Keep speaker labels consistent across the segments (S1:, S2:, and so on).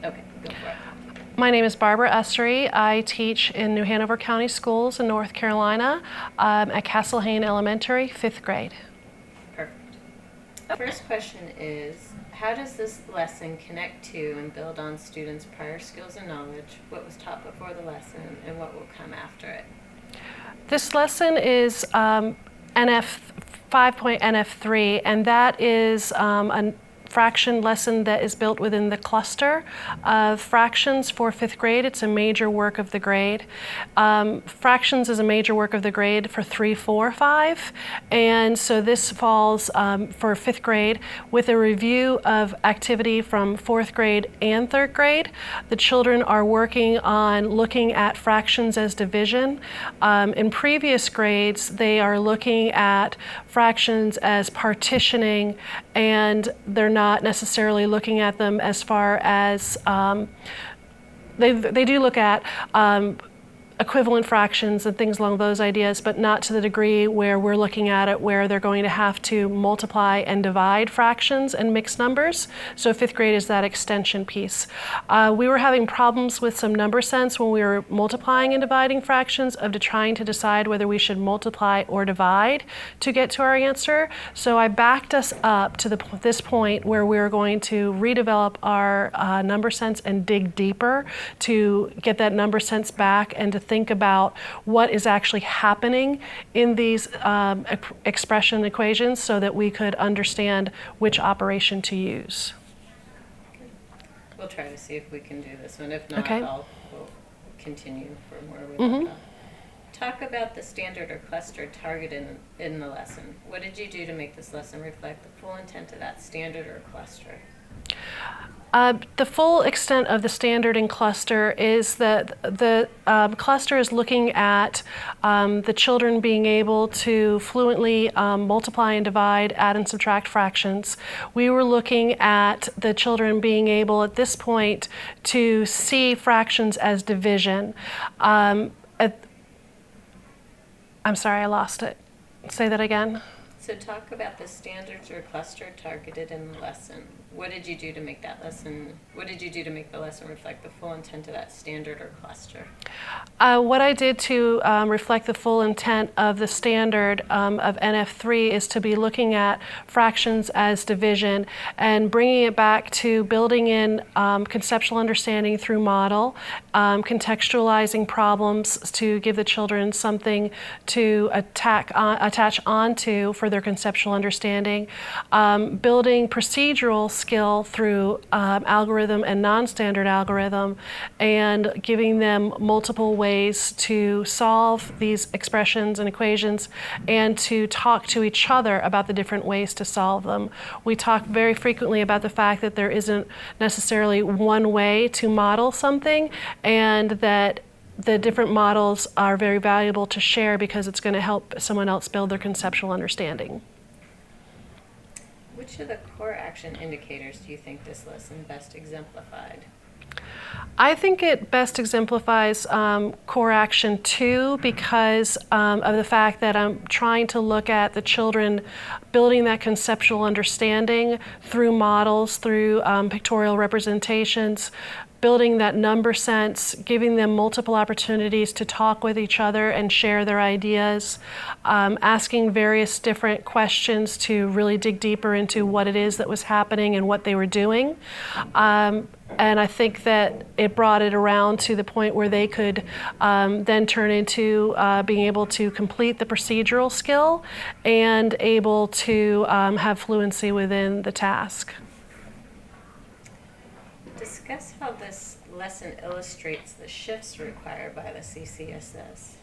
S1: Okay, go for it.
S2: My name is Barbara Ussary. I teach in New Hanover County Schools in North Carolina at Castle Hayne Elementary, 5th grade.
S1: Perfect. First question is, how does this lesson connect to and build on students' prior skills and knowledge, what was taught before the lesson, and what will come after it?
S2: This lesson is NF 5.NF3, and that is a fraction lesson that is built within the cluster of fractions for 5th grade. It's a major work of the grade. Fractions is a major work of the grade for 3, 4, 5, and so this falls for 5th grade with a review of activity from 4th grade and 3rd grade. The children are working on looking at fractions as division. In previous grades, they are looking at fractions as partitioning, and they're not necessarily looking at them as far as they do look at equivalent fractions and things along those ideas, but not to the degree where we're looking at it where they're going to have to multiply and divide fractions and mixed numbers. So 5th grade is that extension piece. We were having problems with some number sense when we were multiplying and dividing fractions of trying to decide whether we should multiply or divide to get to our answer. So I backed us up to this point where we were going to redevelop our number sense and dig deeper to get that number sense back and to think about what is actually happening in these expression equations so that we could understand which operation to use.
S1: We'll try to see if we can do this one. If not,
S2: Okay.
S1: we'll continue from where we left off. Talk about the standard or cluster targeted in the lesson. What did you do to make this lesson reflect the full intent of that standard or cluster?
S2: The full extent of the standard and cluster is that the cluster is looking at the children being able to fluently multiply and divide, add and subtract fractions. We were looking at the children being able at this point to see fractions as division. I'm sorry, I lost it. Say that again.
S1: So talk about the standards or cluster targeted in the lesson. What did you do to make that lesson, what did you do to make the lesson reflect the full intent of that standard or cluster?
S2: What I did to reflect the full intent of the standard of NF3 is to be looking at fractions as division and bringing it back to building in conceptual understanding through model, contextualizing problems to give the children something to attach onto for their conceptual understanding, building procedural skill through algorithm and non-standard algorithm, and giving them multiple ways to solve these expressions and equations and to talk to each other about the different ways to solve them. We talk very frequently about the fact that there isn't necessarily one way to model something, and that the different models are very valuable to share because it's going to help someone else build their conceptual understanding.
S1: Which of the core action indicators do you think this lesson best exemplified?
S2: I think it best exemplifies core action 2 because of the fact that I'm trying to look at the children building that conceptual understanding through models, through pictorial representations, building that number sense, giving them multiple opportunities to talk with each other and share their ideas, asking various different questions to really dig deeper into what it is that was happening and what they were doing. And I think that it brought it around to the point where they could then turn into being able to complete the procedural skill and able to have fluency within the task.
S1: Discuss how this lesson illustrates the shifts required by the CCSS.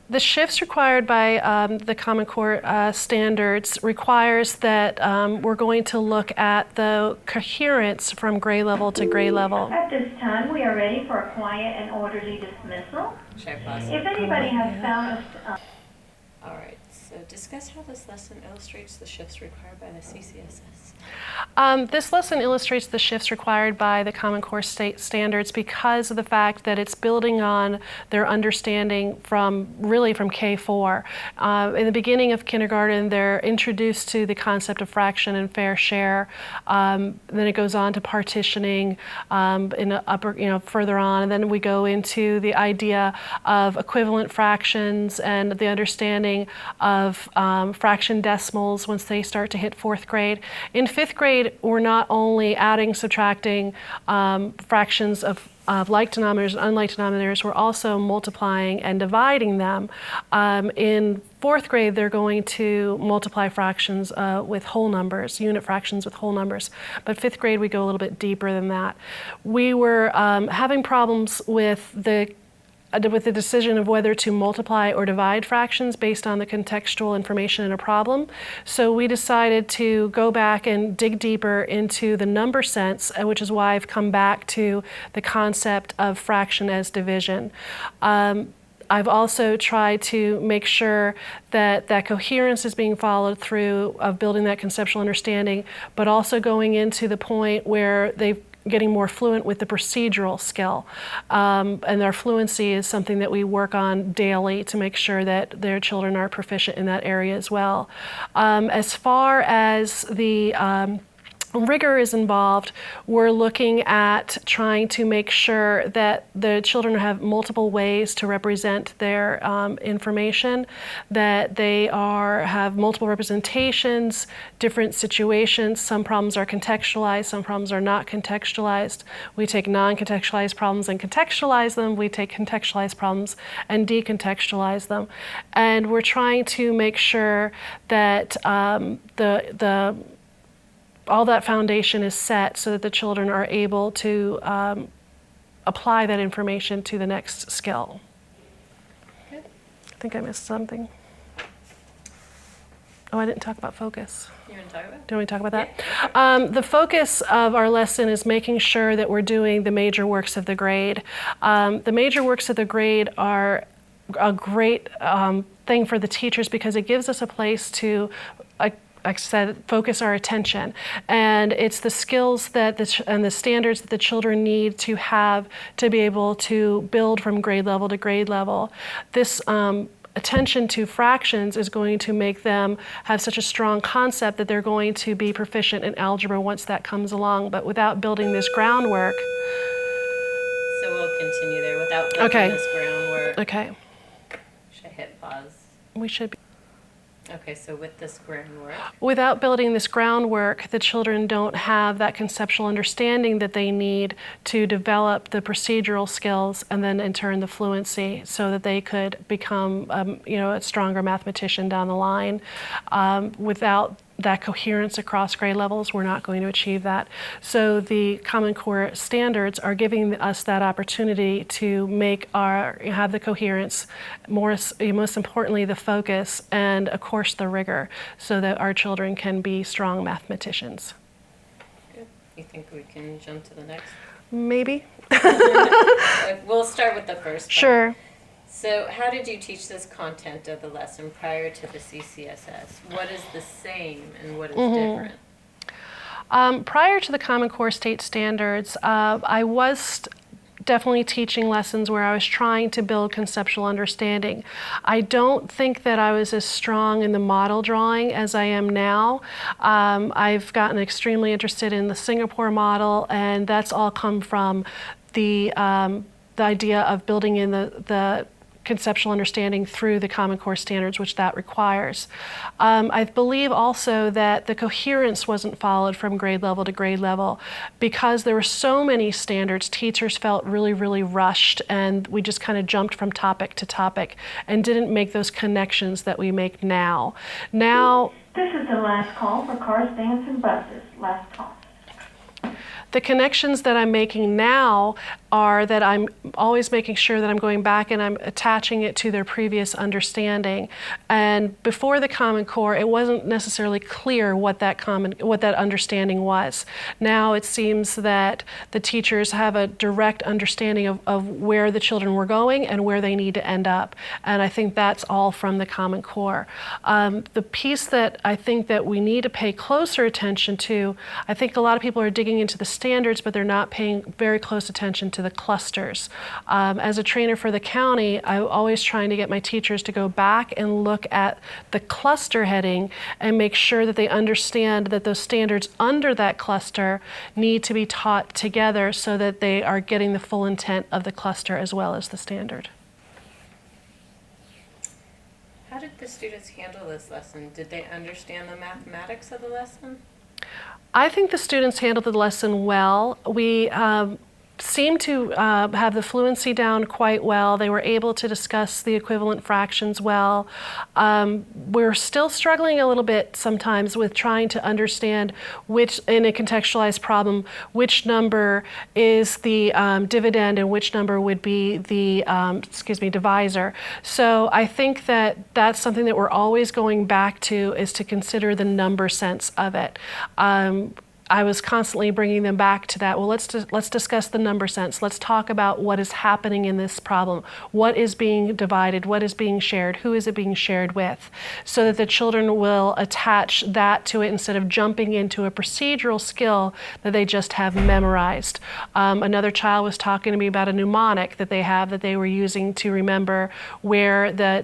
S2: The shifts required by the Common Core standards requires that we're going to look at the coherence from grade level to grade level.
S3: At this time, we are ready for a quiet and orderly dismissal.
S1: Should I pause?
S3: If anybody has found
S1: All right, so discuss how this lesson illustrates the shifts required by the CCSS?
S2: This lesson illustrates the shifts required by the Common Core state standards because of the fact that it's building on their understanding from K4. In the beginning of kindergarten, they're introduced to the concept of fraction and fair share. Then it goes on to partitioning in the upper, further on, and then we go into the idea of equivalent fractions and the understanding of fraction decimals once they start to hit 4th grade. In 5th grade, we're not only adding, subtracting fractions of like denominators and unlike denominators, we're also multiplying and dividing them. In 4th grade, they're going to multiply fractions with whole numbers, unit fractions with whole numbers. But 5th grade, we go a little bit deeper than that. We were having problems with the decision of whether to multiply or divide fractions based on the contextual information in a problem. So we decided to go back and dig deeper into the number sense, which is why I've come back to the concept of fraction as division. I've also tried to make sure that that coherence is being followed through of building that conceptual understanding, but also going into the point where they've getting more fluent with the procedural skill. And their fluency is something that we work on daily to make sure that their children are proficient in that area as well. As far as the rigor is involved, we're looking at trying to make sure that the children have multiple ways to represent their information, that they have multiple representations, different situations. Some problems are contextualized, some problems are not contextualized. We take non-contextualized problems and contextualize them. We take contextualized problems and decontextualize them. And we're trying to make sure that all that foundation is set so that the children are able to apply that information to the next skill.
S1: Good.
S2: I think I missed something. Oh, I didn't talk about focus.
S1: You want to talk about it?
S2: Do you want me to talk about that? The focus of our lesson is making sure that we're doing the major works of the grade. The major works of the grade are a great thing for the teachers because it gives us a place to like I said, focus our attention. And it's the skills and the standards that the children need to have to be able to build from grade level to grade level. This attention to fractions is going to make them have such a strong concept that they're going to be proficient in algebra once that comes along. But without building this groundwork.
S1: So we'll continue there without building this groundwork.
S2: Okay.
S1: Should I hit pause?
S2: We should be.
S1: Okay, so with this groundwork.
S2: Without building this groundwork, the children don't have that conceptual understanding that they need to develop the procedural skills and then in turn the fluency so that they could become a stronger mathematician down the line. Without that coherence across grade levels, we're not going to achieve that. So the Common Core standards are giving us that opportunity to have the coherence, most importantly the focus, and of course the rigor, so that our children can be strong mathematicians.
S1: Good. You think we can jump to the next?
S2: Maybe.
S1: We'll start with the first one.
S2: Sure.
S1: So how did you teach this content of the lesson prior to the CCSS? What is the same and what is different?
S2: Prior to the Common Core state standards, I was definitely teaching lessons where I was trying to build conceptual understanding. I don't think that I was as strong in the model drawing as I am now. I've gotten extremely interested in the Singapore model, and that's all come from the idea of building in the conceptual understanding through the Common Core standards, which that requires. I believe also that the coherence wasn't followed from grade level to grade level because there were so many standards. Teachers felt really, really rushed, and we just kind of jumped from topic to topic and didn't make those connections that we make now. Now,
S3: this is the last call for cars, vans, and buses. Last call.
S2: the connections that I'm making now are that I'm always making sure that I'm going back and I'm attaching it to their previous understanding. And before the Common Core, it wasn't necessarily clear what that understanding was. Now it seems that the teachers have a direct understanding of where the children were going and where they need to end up. And I think that's all from the Common Core. The piece that I think that we need to pay closer attention to, I think a lot of people are digging into the standards, but they're not paying very close attention to the clusters. As a trainer for the county, I'm always trying to get my teachers to go back and look at the cluster heading and make sure that they understand that those standards under that cluster need to be taught together so that they are getting the full intent of the cluster as well as the standard.
S1: How did the students handle this lesson? Did they understand the mathematics of the lesson?
S2: I think the students handled the lesson well. We seemed to have the fluency down quite well. They were able to discuss the equivalent fractions well. We're still struggling a little bit sometimes with trying to understand which, in a contextualized problem, which number is the dividend and which number would be the divisor. So I think that that's something that we're always going back to, is to consider the number sense of it. I was constantly bringing them back to that. Well, let's discuss the number sense. Let's talk about what is happening in this problem. What is being divided? What is being shared? Who is it being shared with? So that the children will attach that to it instead of jumping into a procedural skill that they just have memorized. Another child was talking to me about a mnemonic that they have that they were using to remember where the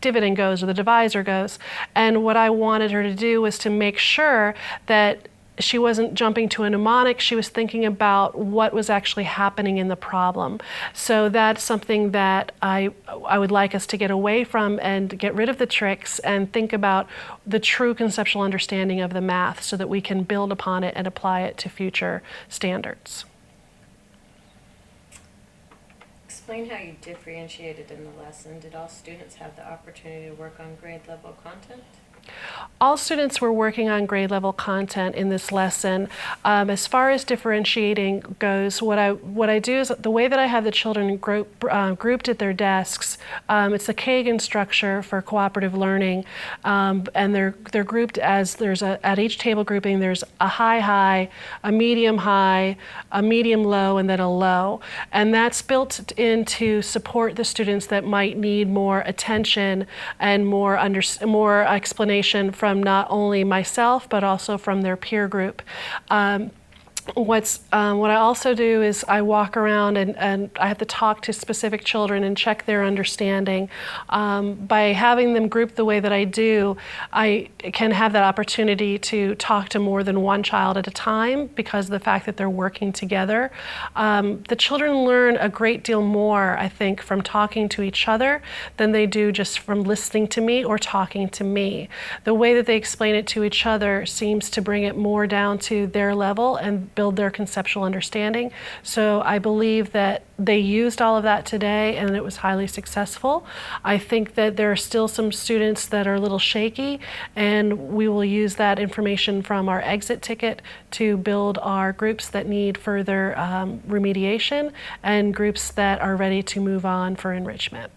S2: dividend goes or the divisor goes. And what I wanted her to do was to make sure that she wasn't jumping to a mnemonic, she was thinking about what was actually happening in the problem. So that's something that I would like us to get away from and get rid of the tricks and think about the true conceptual understanding of the math so that we can build upon it and apply it to future standards.
S1: Explain how you differentiated in the lesson. Did all students have the opportunity to work on grade level content?
S2: All students were working on grade level content in this lesson. As far as differentiating goes, what I do is the way that I have the children grouped at their desks. It's a Kagan structure for cooperative learning, and they're grouped as at each table grouping there's a high, a medium high, a medium low, and then a low, and that's built in to support the students that might need more attention and more explanation from not only myself but also from their peer group. What I also do is I walk around and I have to talk to specific children and check their understanding. By having them grouped the way that I do, I can have that opportunity to talk to more than one child at a time because of the fact that they're working together. The children learn a great deal more, I think, from talking to each other than they do just from listening to me or talking to me. The way that they explain it to each other seems to bring it more down to their level and build their conceptual understanding. So I believe that they used all of that today and it was highly successful. I think that there are still some students that are a little shaky, and we will use that information from our exit ticket to build our groups that need further remediation and groups that are ready to move on for enrichment.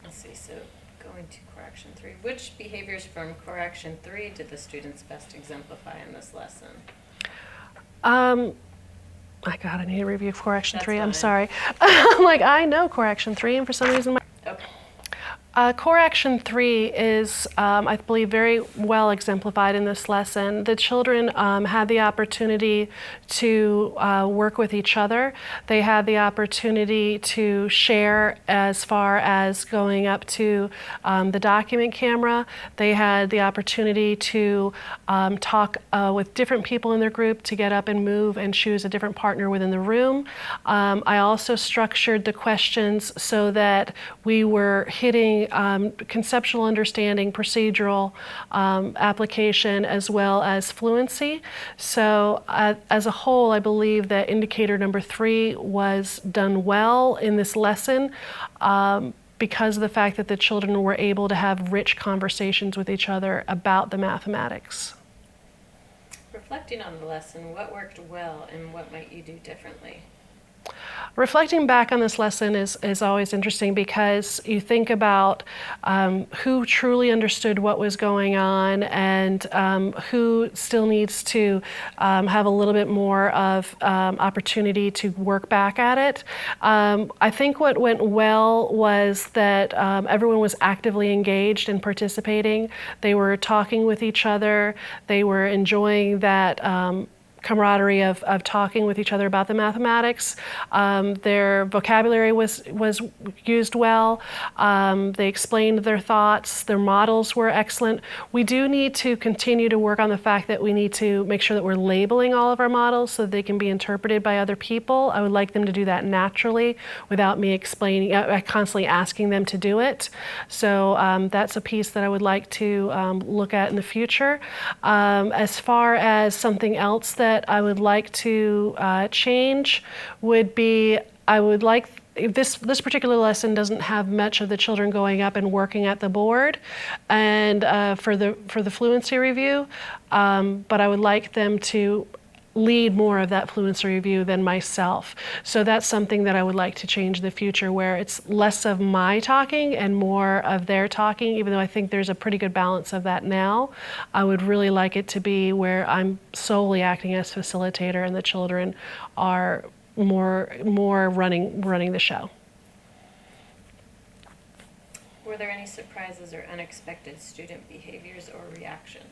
S1: Let's see, so going to correction 3. Which behaviors from correction 3 did the students best exemplify in this lesson?
S2: I need to review correction
S1: That's
S2: 3. I'm
S1: fine.
S2: sorry. I'm like, I know correction 3, and for some reason
S1: Okay.
S2: Core Action 3 is, I believe, very well exemplified in this lesson. The children had the opportunity to work with each other. They had the opportunity to share as far as going up to the document camera. They had the opportunity to talk with different people in their group to get up and move and choose a different partner within the room. I also structured the questions so that we were hitting conceptual understanding, procedural application, as well as fluency. So as a whole, I believe that indicator number 3 was done well in this lesson because of the fact that the children were able to have rich conversations with each other about the mathematics.
S1: reflecting on the lesson, what worked well and what might you do differently?
S2: Reflecting back on this lesson is always interesting because you think about who truly understood what was going on and who still needs to have a little bit more of opportunity to work back at it. I think what went well was that everyone was actively engaged and participating. They were talking with each other. They were enjoying that camaraderie of talking with each other about the mathematics. Their vocabulary was used well. They explained their thoughts. Their models were excellent. We do need to continue to work on the fact that we need to make sure that we're labeling all of our models so that they can be interpreted by other people. I would like them to do that naturally without me explaining, constantly asking them to do it. So that's a piece that I would like to look at in the future. As far as something else that I would like to change would be, I would like this particular lesson doesn't have much of the children going up and working at the board and for the fluency review, but I would like them to lead more of that fluency review than myself. So that's something that I would like to change in the future, where it's less of my talking and more of their talking, even though I think there's a pretty good balance of that now. I would really like it to be where I'm solely acting as facilitator and the children are more running the show.
S1: Were there any surprises or unexpected student behaviors or reactions?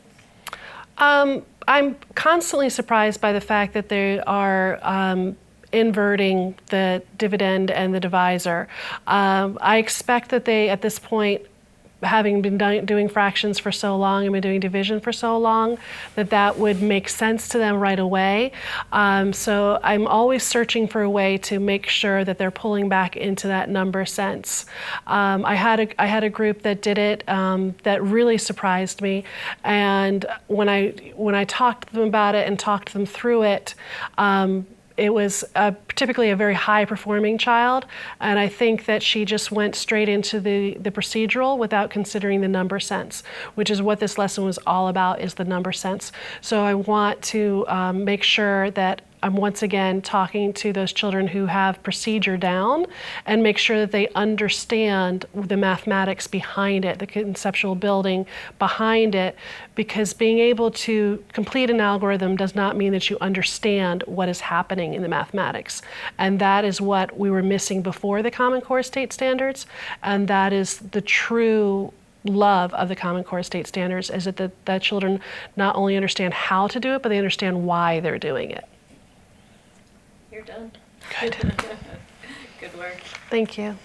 S2: I'm constantly surprised by the fact that they are inverting the dividend and the divisor. I expect that they, at this point, having been doing fractions for so long and been doing division for so long, that would make sense to them right away. So I'm always searching for a way to make sure that they're pulling back into that number sense. I had a group that did it that really surprised me, and when I talked to them about it and talked them through it, it was typically a very high performing child, and I think that she just went straight into the procedural without considering the number sense, which is what this lesson was all about, is the number sense. So I want to make sure that I'm once again talking to those children who have procedure down and make sure that they understand the mathematics behind it, the conceptual building behind it, because being able to complete an algorithm does not mean that you understand what is happening in the mathematics. And that is what we were missing before the Common Core state standards, and that is the true love of the Common Core state standards, is that children not only understand how to do it, but they understand why they're doing it.
S1: You're done.
S2: Good.
S1: Good work.
S2: Thank you.